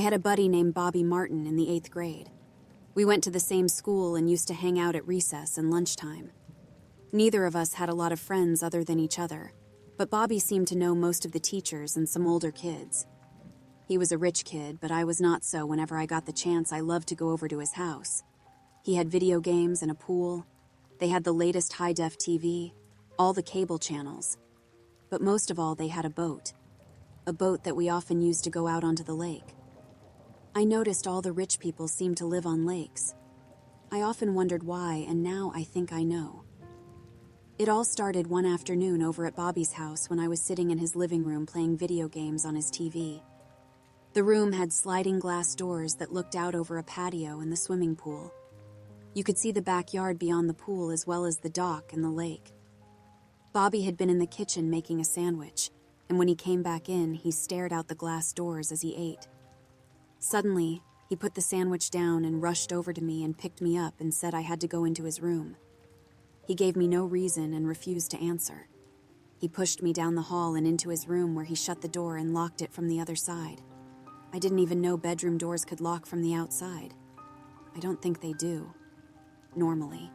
had a buddy named Bobby Martin in the 8th grade. We went to the same school and used to hang out at recess and lunchtime. Neither of us had a lot of friends other than each other, but Bobby seemed to know most of the teachers and some older kids. He was a rich kid, but I was not so. Whenever I got the chance, I loved to go over to his house. He had video games and a pool. They had the latest high-def TV, all the cable channels. But most of all, they had a boat that we often used to go out onto the lake. I noticed all the rich people seemed to live on lakes. I often wondered why, and now I think I know. It all started one afternoon over at Bobby's house when I was sitting in his living room playing video games on his TV. The room had sliding glass doors that looked out over a patio and the swimming pool. You could see the backyard beyond the pool as well as the dock and the lake. Bobby had been in the kitchen making a sandwich, and when he came back in, he stared out the glass doors as he ate. Suddenly, he put the sandwich down and rushed over to me and picked me up and said I had to go into his room. He gave me no reason and refused to answer. He pushed me down the hall and into his room where he shut the door and locked it from the other side. I didn't even know bedroom doors could lock from the outside. I don't think they do, normally.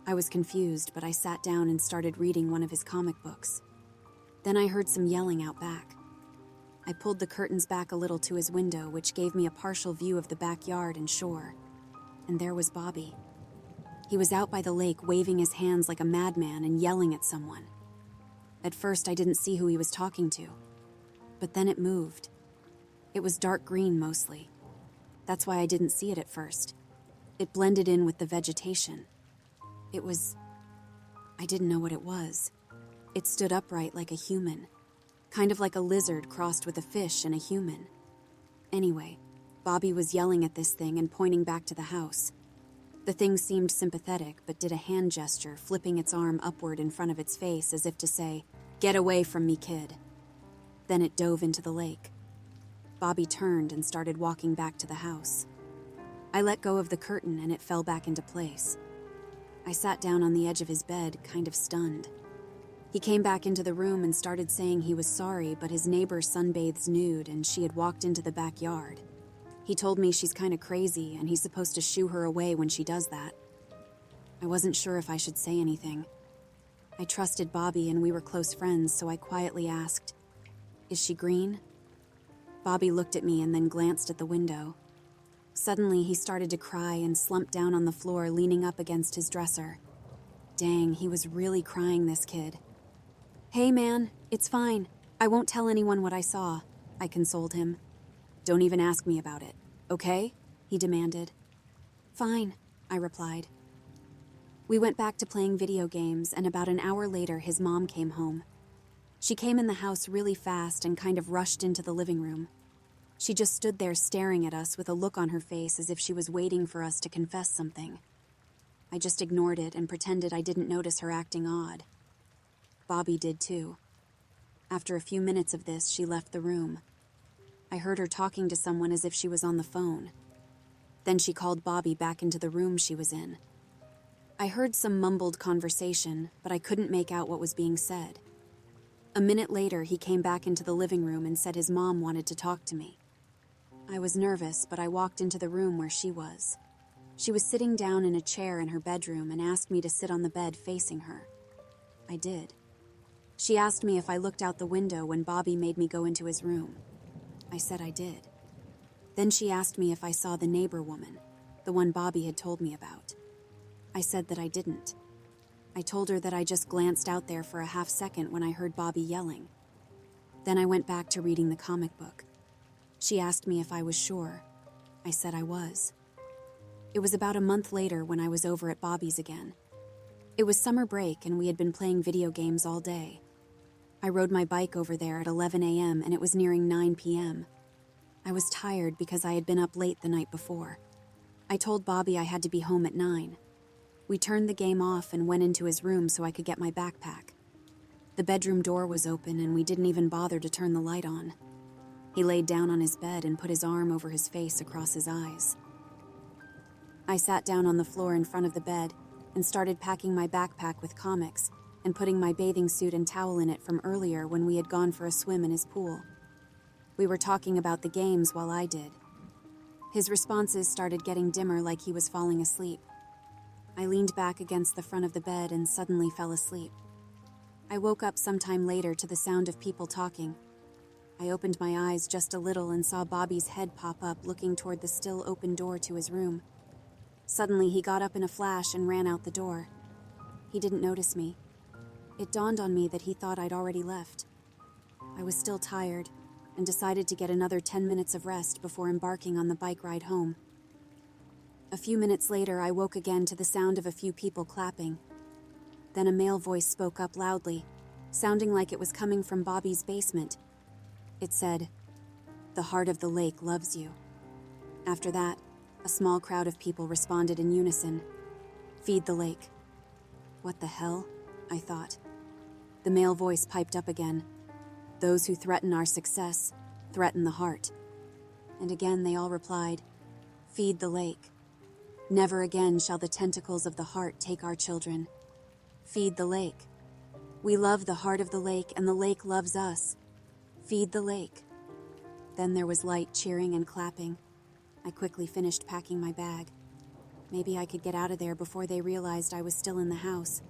I was confused, but I sat down and started reading one of his comic books. Then I heard some yelling out back. I pulled the curtains back a little to his window, which gave me a partial view of the backyard and shore. And there was Bobby. He was out by the lake waving his hands like a madman and yelling at someone. At first, I didn't see who he was talking to. But then it moved. It was dark green mostly. That's why I didn't see it at first. It blended in with the vegetation. I didn't know what it was. It stood upright like a human, kind of like a lizard crossed with a fish and a human. Anyway, Bobby was yelling at this thing and pointing back to the house. The thing seemed sympathetic, but did a hand gesture, flipping its arm upward in front of its face as if to say, "Get away from me, kid." Then it dove into the lake. Bobby turned and started walking back to the house. I let go of the curtain and it fell back into place. I sat down on the edge of his bed, kind of stunned. He came back into the room and started saying he was sorry, but his neighbor sunbathes nude and she had walked into the backyard. He told me she's kind of crazy and he's supposed to shoo her away when she does that. I wasn't sure if I should say anything. I trusted Bobby and we were close friends, so I quietly asked, "Is she green?" Bobby looked at me and then glanced at the window. Suddenly, he started to cry and slumped down on the floor, leaning up against his dresser. Dang, he was really crying, this kid. "Hey man, it's fine. I won't tell anyone what I saw," I consoled him. "Don't even ask me about it, okay?" he demanded. "Fine," I replied. We went back to playing video games, and about an hour later, his mom came home. She came in the house really fast and kind of rushed into the living room. She just stood there staring at us with a look on her face as if she was waiting for us to confess something. I just ignored it and pretended I didn't notice her acting odd. Bobby did too. After a few minutes of this, she left the room. I heard her talking to someone as if she was on the phone. Then she called Bobby back into the room she was in. I heard some mumbled conversation, but I couldn't make out what was being said. A minute later, he came back into the living room and said his mom wanted to talk to me. I was nervous, but I walked into the room where she was. She was sitting down in a chair in her bedroom and asked me to sit on the bed facing her. I did. She asked me if I looked out the window when Bobby made me go into his room. I said I did. Then she asked me if I saw the neighbor woman, the one Bobby had told me about. I said that I didn't. I told her that I just glanced out there for a half second when I heard Bobby yelling. Then I went back to reading the comic book. She asked me if I was sure. I said I was. It was about a month later when I was over at Bobby's again. It was summer break and we had been playing video games all day. I rode my bike over there at 11 a.m. and it was nearing 9 p.m. I was tired because I had been up late the night before. I told Bobby I had to be home at 9. We turned the game off and went into his room so I could get my backpack. The bedroom door was open and we didn't even bother to turn the light on. He laid down on his bed and put his arm over his face across his eyes. I sat down on the floor in front of the bed and started packing my backpack with comics and putting my bathing suit and towel in it from earlier when we had gone for a swim in his pool. We were talking about the games while I did, His responses started getting dimmer like he was falling asleep. I leaned back against the front of the bed and suddenly fell asleep. I woke up sometime later to the sound of people talking. I opened my eyes just a little and saw Bobby's head pop up looking toward the still open door to his room. Suddenly he got up in a flash and ran out the door. He didn't notice me. It dawned on me that he thought I'd already left. I was still tired and decided to get another 10 minutes of rest before embarking on the bike ride home. A few minutes later, I woke again to the sound of a few people clapping. Then a male voice spoke up loudly, sounding like it was coming from Bobby's basement. It said, "The heart of the lake loves you." After that, a small crowd of people responded in unison, "Feed the lake." What the hell? I thought. The male voice piped up again, "Those who threaten our success threaten the heart." And again they all replied, "Feed the lake. Never again shall the tentacles of the heart take our children. Feed the lake. We love the heart of the lake and the lake loves us. Feed the lake." Then there was light cheering and clapping. I quickly finished packing my bag. Maybe I could get out of there before they realized I was still in the house.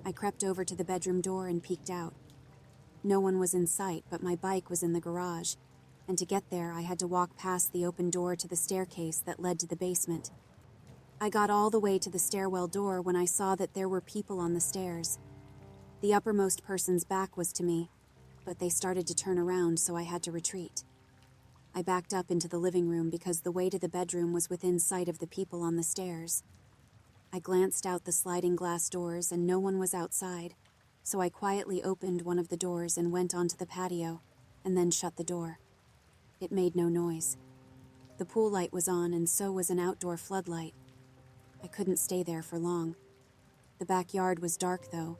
I crept over to the bedroom door and peeked out. No one was in sight, but my bike was in the garage, and to get there I had to walk past the open door to the staircase that led to the basement. I got all the way to the stairwell door when I saw that there were people on the stairs. The uppermost person's back was to me, but they started to turn around, so I had to retreat. I backed up into the living room because the way to the bedroom was within sight of the people on the stairs. I glanced out the sliding glass doors and no one was outside, so I quietly opened one of the doors and went onto the patio, and then shut the door. It made no noise. The pool light was on and so was an outdoor floodlight. I couldn't stay there for long. The backyard was dark though,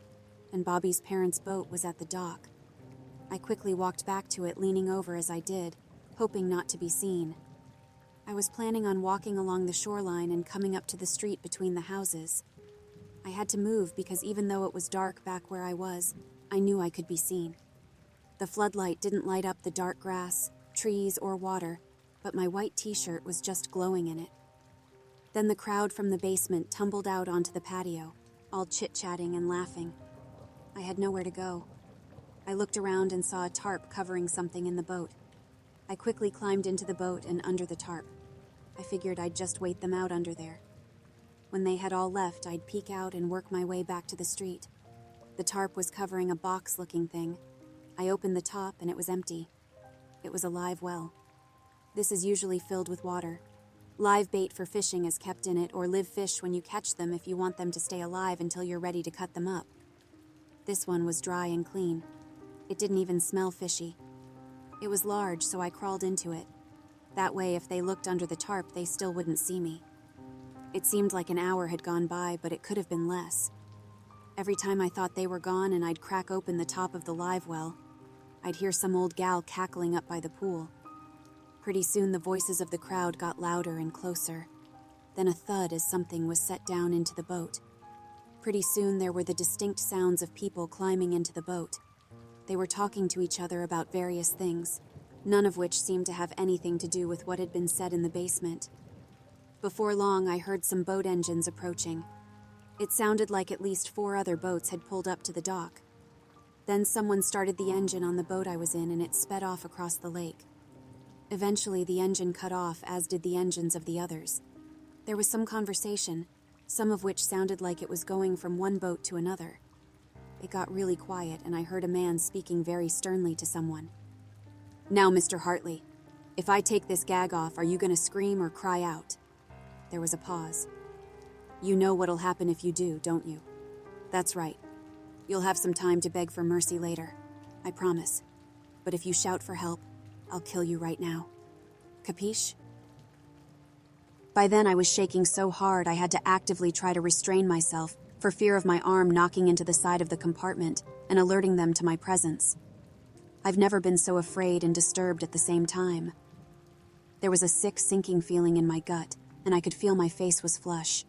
and Bobby's parents' boat was at the dock. I quickly walked back to it, leaning over as I did, hoping not to be seen. I was planning on walking along the shoreline and coming up to the street between the houses. I had to move because even though it was dark back where I was, I knew I could be seen. The floodlight didn't light up the dark grass, trees, or water, but my white t-shirt was just glowing in it. Then the crowd from the basement tumbled out onto the patio, all chit-chatting and laughing. I had nowhere to go. I looked around and saw a tarp covering something in the boat. I quickly climbed into the boat and under the tarp. I figured I'd just wait them out under there. When they had all left, I'd peek out and work my way back to the street. The tarp was covering a box-looking thing. I opened the top and it was empty. It was a live well. This is usually filled with water. Live bait for fishing is kept in it, or live fish when you catch them if you want them to stay alive until you're ready to cut them up. This one was dry and clean. It didn't even smell fishy. It was large, so I crawled into it. That way, if they looked under the tarp, they still wouldn't see me. It seemed like an hour had gone by, but it could have been less. Every time I thought they were gone and I'd crack open the top of the live well, I'd hear some old gal cackling up by the pool. Pretty soon the voices of the crowd got louder and closer. Then a thud as something was set down into the boat. Pretty soon there were the distinct sounds of people climbing into the boat. They were talking to each other about various things, none of which seemed to have anything to do with what had been said in the basement. Before long, I heard some boat engines approaching. It sounded like at least 4 other boats had pulled up to the dock. Then someone started the engine on the boat I was in and it sped off across the lake. Eventually, the engine cut off, as did the engines of the others. There was some conversation, some of which sounded like it was going from one boat to another. It got really quiet and I heard a man speaking very sternly to someone. "Now, Mr. Hartley, if I take this gag off, are you going to scream or cry out?" There was a pause. "You know what'll happen if you do, don't you?" "That's right. You'll have some time to beg for mercy later. I promise. But if you shout for help, I'll kill you right now. Capiche?" By then I was shaking so hard I had to actively try to restrain myself for fear of my arm knocking into the side of the compartment and alerting them to my presence. I've never been so afraid and disturbed at the same time. There was a sick, sinking feeling in my gut, and I could feel my face was flush.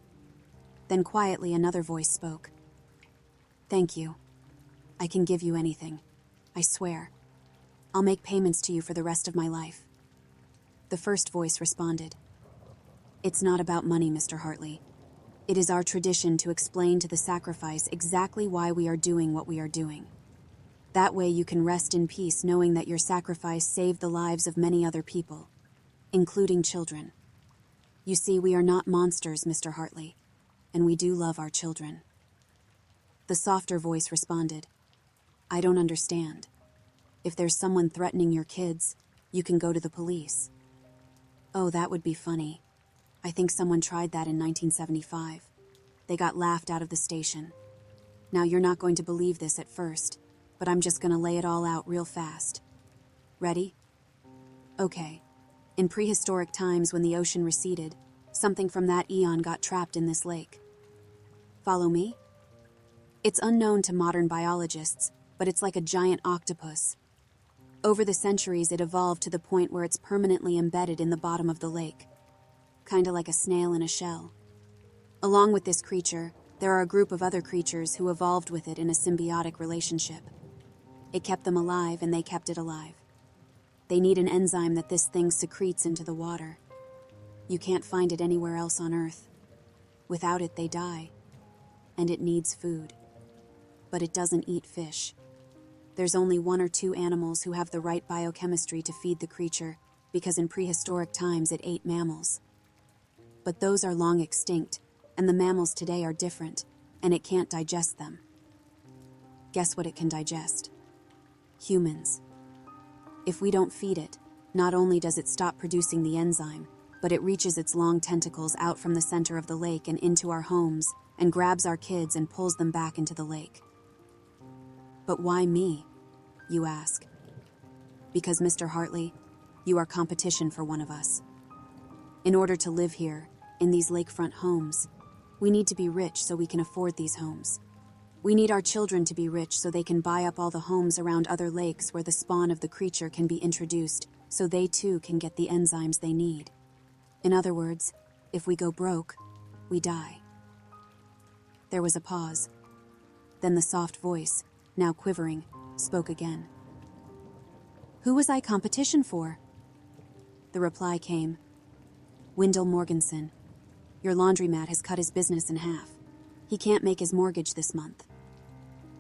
Then quietly another voice spoke. "Thank you. I can give you anything. I swear. I'll make payments to you for the rest of my life." The first voice responded. It's not about money, Mr. Hartley. It is our tradition to explain to the sacrifice exactly why we are doing what we are doing. That way you can rest in peace knowing that your sacrifice saved the lives of many other people, including children. You see, we are not monsters, Mr. Hartley, and we do love our children. The softer voice responded, I don't understand. If there's someone threatening your kids, you can go to the police. Oh, that would be funny. I think someone tried that in 1975. They got laughed out of the station. Now you're not going to believe this at first, but I'm just going to lay it all out real fast. Ready? Okay. In prehistoric times when the ocean receded, something from that eon got trapped in this lake. Follow me? It's unknown to modern biologists, but it's like a giant octopus. Over the centuries, it evolved to the point where it's permanently embedded in the bottom of the lake, kinda like a snail in a shell. Along with this creature, there are a group of other creatures who evolved with it in a symbiotic relationship. It kept them alive, and they kept it alive. They need an enzyme that this thing secretes into the water. You can't find it anywhere else on Earth. Without it, they die. And it needs food. But it doesn't eat fish. There's only 1 or 2 animals who have the right biochemistry to feed the creature, because in prehistoric times it ate mammals. But those are long extinct, and the mammals today are different, and it can't digest them. Guess what it can digest? Humans. If we don't feed it, not only does it stop producing the enzyme, but it reaches its long tentacles out from the center of the lake and into our homes, and grabs our kids and pulls them back into the lake. But why me, you ask? Because, Mr. Hartley, you are competition for one of us. In order to live here, in these lakefront homes, we need to be rich so we can afford these homes. We need our children to be rich so they can buy up all the homes around other lakes where the spawn of the creature can be introduced, so they too can get the enzymes they need. In other words, if we go broke, we die. There was a pause. Then the soft voice, now quivering, spoke again. Who was I competition for? The reply came. Wendell Morganson. Your laundromat has cut his business in half. He can't make his mortgage this month.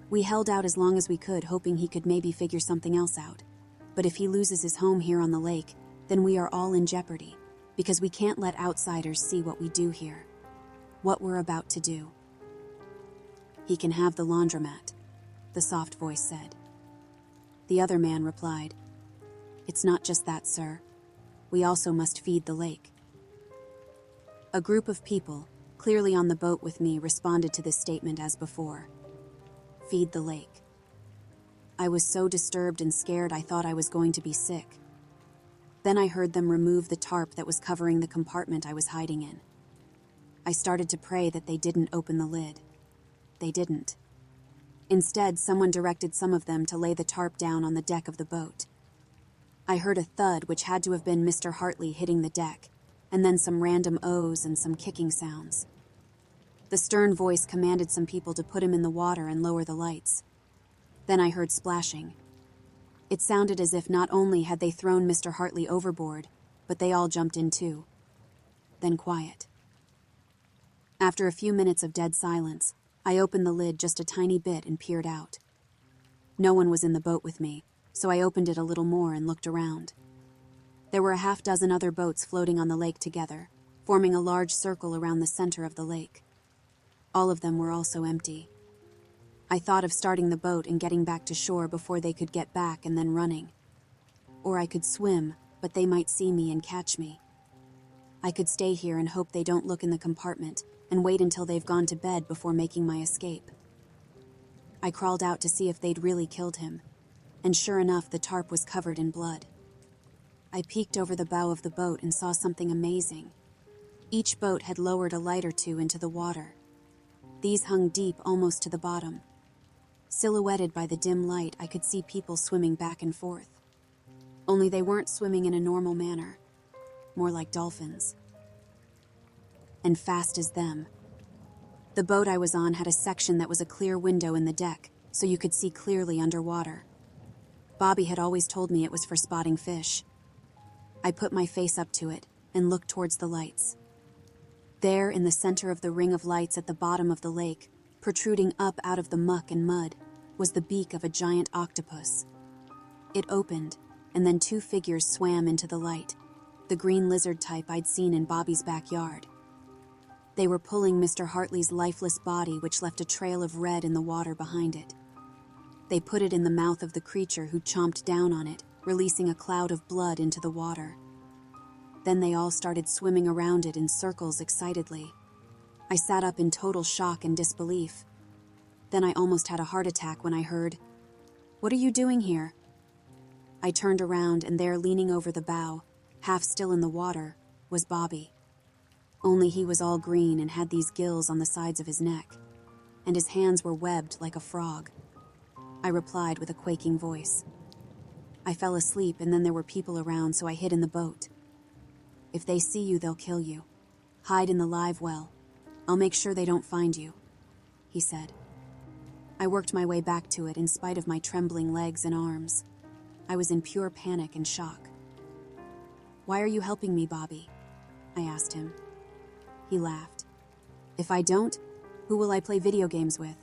We held out as long as we could, hoping he could maybe figure something else out. But if he loses his home here on the lake, then we are all in jeopardy, because we can't let outsiders see what we do here, what we're about to do. He can have the laundromat, the soft voice said. The other man replied, It's not just that, sir. We also must feed the lake. A group of people, clearly on the boat with me, responded to this statement as before. Feed the lake. I was so disturbed and scared I thought I was going to be sick. Then I heard them remove the tarp that was covering the compartment I was hiding in. I started to pray that they didn't open the lid. They didn't. Instead, someone directed some of them to lay the tarp down on the deck of the boat. I heard a thud, which had to have been Mr. Hartley hitting the deck, and then some random ohs and some kicking sounds. The stern voice commanded some people to put him in the water and lower the lights. Then I heard splashing. It sounded as if not only had they thrown Mr. Hartley overboard, but they all jumped in too. Then quiet. After a few minutes of dead silence, I opened the lid just a tiny bit and peered out. No one was in the boat with me, so I opened it a little more and looked around. There were a half dozen other boats floating on the lake together, forming a large circle around the center of the lake. All of them were also empty. I thought of starting the boat and getting back to shore before they could get back and then running. Or I could swim, but they might see me and catch me. I could stay here and hope they don't look in the compartment and wait until they've gone to bed before making my escape. I crawled out to see if they'd really killed him, and sure enough, the tarp was covered in blood. I peeked over the bow of the boat and saw something amazing. Each boat had lowered a light or two into the water. These hung deep almost to the bottom. Silhouetted by the dim light, I could see people swimming back and forth. Only they weren't swimming in a normal manner, more like dolphins. And fast as them. The boat I was on had a section that was a clear window in the deck, so you could see clearly underwater. Bobby had always told me it was for spotting fish. I put my face up to it and looked towards the lights. There, in the center of the ring of lights at the bottom of the lake, protruding up out of the muck and mud, was the beak of a giant octopus. It opened, and then two figures swam into the light, the green lizard type I'd seen in Bobby's backyard. They were pulling Mr. Hartley's lifeless body, which left a trail of red in the water behind it. They put it in the mouth of the creature, who chomped down on it, releasing a cloud of blood into the water. Then they all started swimming around it in circles excitedly. I sat up in total shock and disbelief. Then I almost had a heart attack when I heard, "What are you doing here?" I turned around, and there, leaning over the bow, half still in the water, was Bobby. Only he was all green and had these gills on the sides of his neck, and his hands were webbed like a frog. I replied with a quaking voice. "I fell asleep, and then there were people around, so I hid in the boat." "If they see you, they'll kill you. Hide in the live well. I'll make sure they don't find you," he said. I worked my way back to it in spite of my trembling legs and arms. I was in pure panic and shock. "Why are you helping me, Bobby?" I asked him. He laughed. "If I don't, who will I play video games with?"